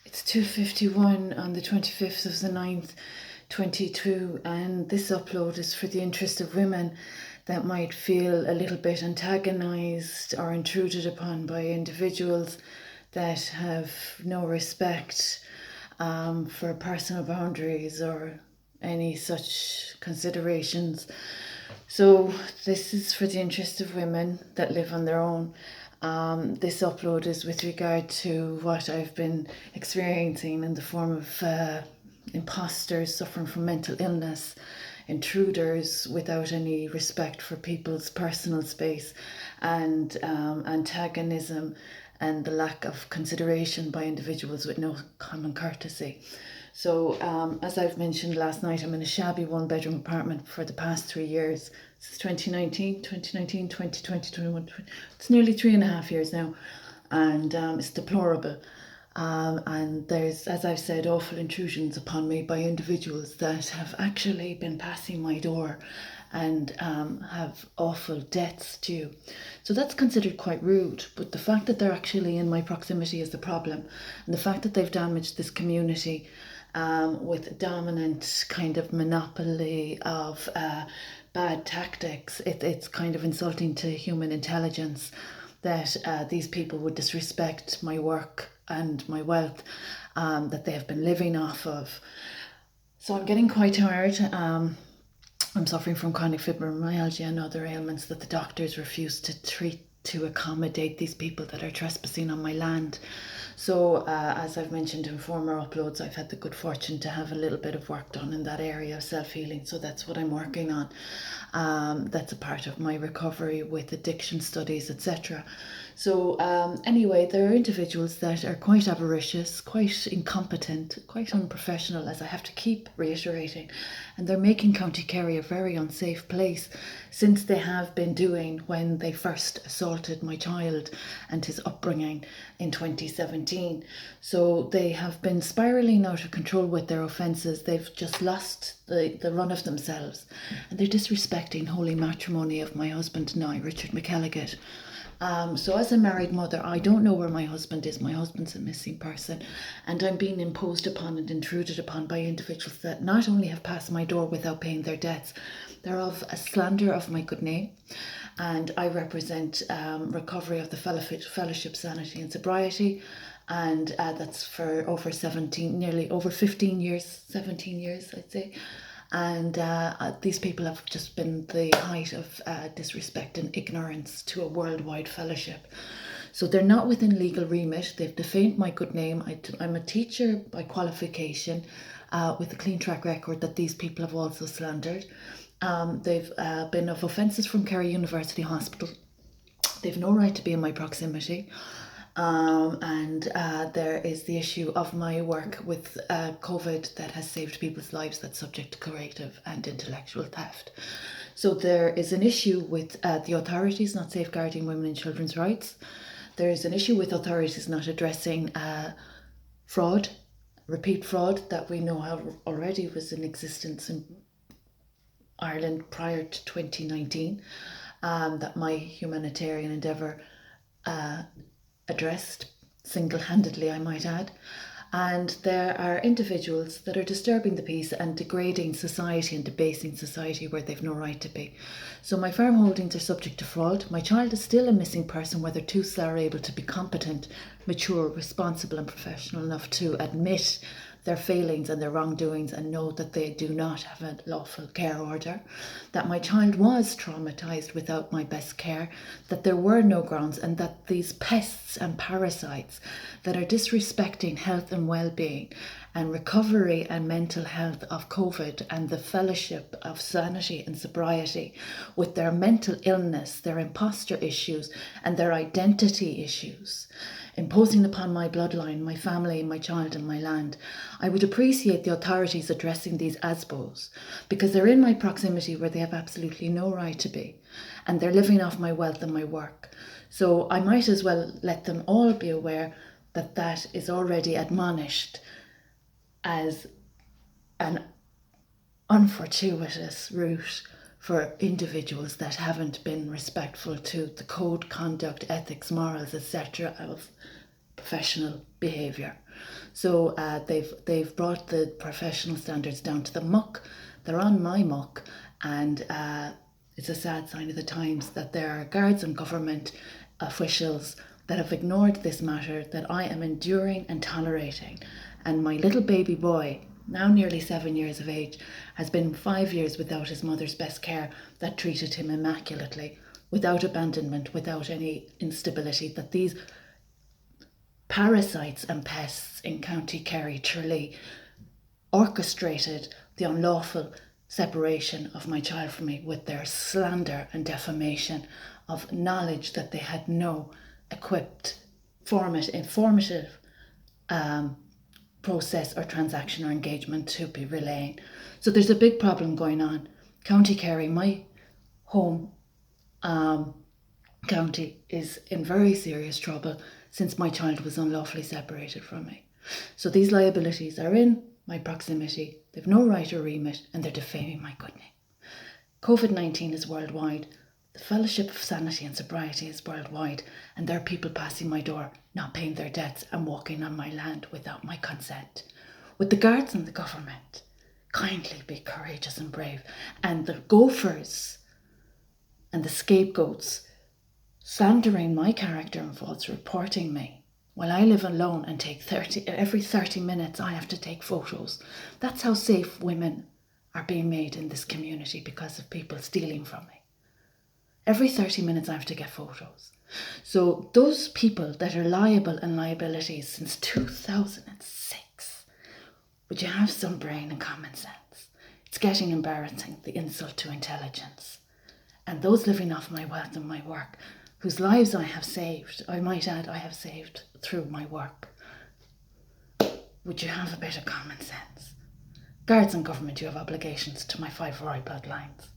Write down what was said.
It's 2:51 on the 25th of the 9th, 22, and this upload is for the interest of women that might feel a little bit antagonised or intruded upon by individuals that have no respect for personal boundaries or any such considerations. So this is for the interest of women that live on their own. This upload is with regard to what I've been experiencing in the form of imposters suffering from mental illness, intruders without any respect for people's personal space, and antagonism and the lack of consideration by individuals with no common courtesy. So, as I've mentioned last night, I'm in a shabby one-bedroom apartment for the past 3 years. Since 2019, 2021. It's nearly 3.5 years now, and it's deplorable. And there's, as I've said, awful intrusions upon me by individuals that have actually been passing my door and have awful debts due. So that's considered quite rude, but the fact that they're actually in my proximity is the problem. And the fact that they've damaged this community with dominant kind of monopoly of bad tactics, it's kind of insulting to human intelligence that these people would disrespect my work and my wealth that they have been living off of. So I'm getting quite tired. I'm suffering from chronic fibromyalgia and other ailments that the doctors refuse to treat to accommodate these people that are trespassing on my land. So, as I've mentioned in former uploads, I've had the good fortune to have a little bit of work done in that area of self-healing. So that's what I'm working on. That's a part of my recovery with addiction studies, etc. So anyway, there are individuals that are quite avaricious, quite incompetent, quite unprofessional, as I have to keep reiterating, and they're making County Kerry a very unsafe place, since they have been doing when they first assaulted my child and his upbringing in 2017. So they have been spiralling out of control with their offences. They've just lost the run of themselves, and they're disrespecting holy matrimony of my husband and I, Richard McElligott. So as a married mother, I don't know where my husband is. My husband's a missing person, and I'm being imposed upon and intruded upon by individuals that not only have passed my door without paying their debts, they're of a slander of my good name. And I represent recovery of the fellowship, Sanity and Sobriety, and that's for over 17, nearly over 15 years, 17 years, I'd say. And these people have just been the height of disrespect and ignorance to a worldwide fellowship. So they're not within legal remit. They've defamed my good name. I'm a teacher by qualification with a clean track record that these people have also slandered. They've been of offences from Kerry University Hospital. They've no right to be in my proximity. And there is the issue of my work with COVID that has saved people's lives that's subject to creative and intellectual theft. So there is an issue with the authorities not safeguarding women and children's rights. There is an issue with authorities not addressing fraud, repeat fraud that we know already was in existence in Ireland prior to 2019, that my humanitarian endeavour addressed single-handedly, I might add. And there are individuals that are disturbing the peace and degrading society and debasing society where they've no right to be. So my farm holdings are subject to fraud. My child is still a missing person, whether TUSLA are able to be competent, mature, responsible and professional enough to admit their failings and their wrongdoings and know that they do not have a lawful care order, that my child was traumatised without my best care, that there were no grounds, and that these pests and parasites that are disrespecting health and well-being and recovery and mental health of COVID and the fellowship of Sanity and Sobriety, with their mental illness, their imposter issues and their identity issues, imposing upon my bloodline, my family, my child and my land. I would appreciate the authorities addressing these ASBOs, because they're in my proximity where they have absolutely no right to be, and they're living off my wealth and my work. So I might as well let them all be aware that that is already admonished as an unfortuitous route for individuals that haven't been respectful to the code, conduct, ethics, morals, etc. of professional behaviour. So they've brought the professional standards down to the muck. They're on my muck, and it's a sad sign of the times that there are guards and government officials that have ignored this matter that I am enduring and tolerating. And my little baby boy, now nearly 7 years of age, has been 5 years without his mother's best care that treated him immaculately, without abandonment, without any instability, that these parasites and pests in County Kerry, Tralee, orchestrated the unlawful separation of my child from me with their slander and defamation of knowledge that they had no equipped, informative process or transaction or engagement to be relaying. So there's a big problem going on. County Kerry, my home county, is in very serious trouble since my child was unlawfully separated from me. So these liabilities are in my proximity, they've no right or remit, and they're defaming my good name. COVID-19 is worldwide. The Fellowship of Sanity and Sobriety is worldwide, and there are people passing my door, not paying their debts and walking on my land without my consent. With the guards and the government, kindly be courageous and brave. And the gophers and the scapegoats slandering my character and false reporting me while I live alone and take every 30 minutes I have to take photos. That's how safe women are being made in this community because of people stealing from me. Every 30 minutes I have to get photos. So those people that are liable and liabilities since 2006, would you have some brain and common sense? It's getting embarrassing, the insult to intelligence. And those living off my wealth and my work, whose lives I have saved, I might add I have saved through my work. Would you have a bit of common sense? Guards and government, you have obligations to my 5 royal bloodlines.